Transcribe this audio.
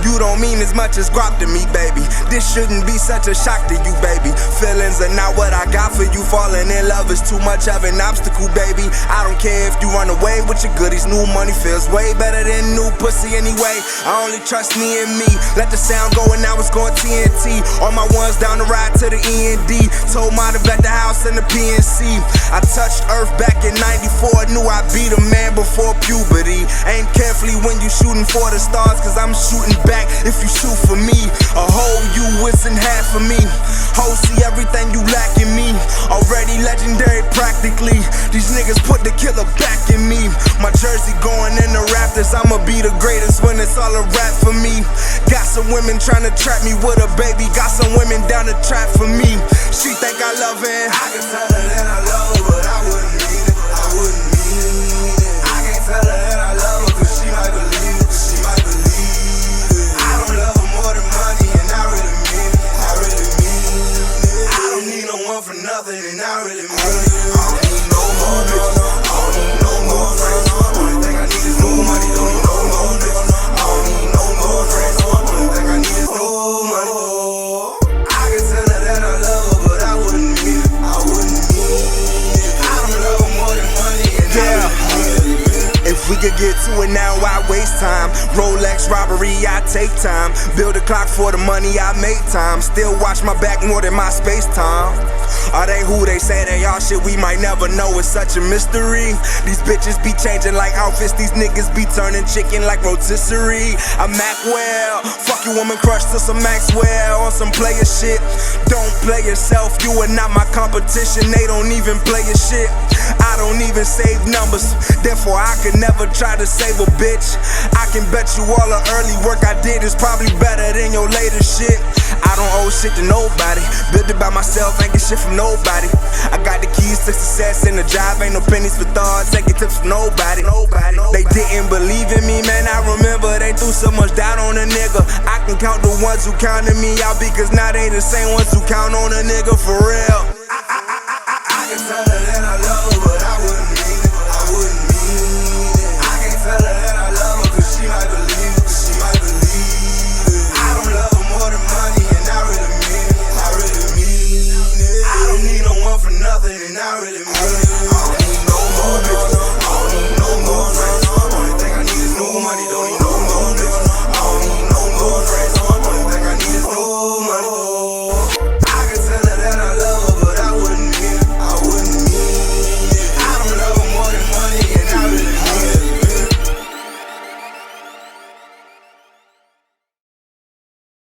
You don't mean as much as guap to me, baby. This shouldn't be such a shock to you, baby. Feelings are not what I got for you. Falling in love is too much of an obstacle, baby. I don't care if you run away with your goodies. New money feels way better than new pussy anyway. I only trust me and me. Let the sound go and now it's going TNT. All my ones down the ride to the END. Told mine to bet the house in the PNC. I touched earth back in 94. Knew I'd be the man before puberty. Aim carefully when you shooting for the stars, cause I'm shooting back if you shoot for me. A whole you isn't half of me. Ho, see everything you lack in me. Already legendary practically. These niggas put the killer back in me. My jersey going in the rafters. I'ma be the greatest when it's all a rap for me. Got some women trying to trap me with a baby. Got some women down the trap for me. She think I love her and I can tell her that I love her, but I wouldn't mean it. I wouldn't mean it. I can't tell her that I love her, cause she might believe it. She might believe it. I don't love her more than money, and I really mean it. I really mean it. I don't need no one for nothing, and I really mean it. I don't need no more bitches. I don't need no more friends. Only thing I need is no money. Don't need no more bitches. I don't need no more friends. Only thing I need is no money. I can tell her that I love her, but I wouldn't mean it. I wouldn't mean it. I don't love her more than money, and I really mean it. If we could get to it now, why waste time? Rolex robbery, I take time. Build a clock for the money, I make time. Still watch my back more than my space time. Are they who they say they are? Shit, we might never know, it's such a mystery. These bitches be changing like outfits, these niggas be turning chicken like rotisserie. I'm Macwell, fuck your woman crush to some Maxwell. On some player shit, don't play yourself, you are not my competition. They don't even play your shit, I don't even save numbers. Therefore I could never try to save a bitch. I can bet you all the early work I did is probably better than your latest shit. I don't owe shit to nobody, built it by myself, ain't get shit from nobody. I got the keys to success in the job, ain't no pennies for thoughts, taking tips from nobody. They didn't believe in me, man, I remember they threw so much doubt on a nigga. I can count the ones who counted me out, because now they the same ones who count on a nigga for real.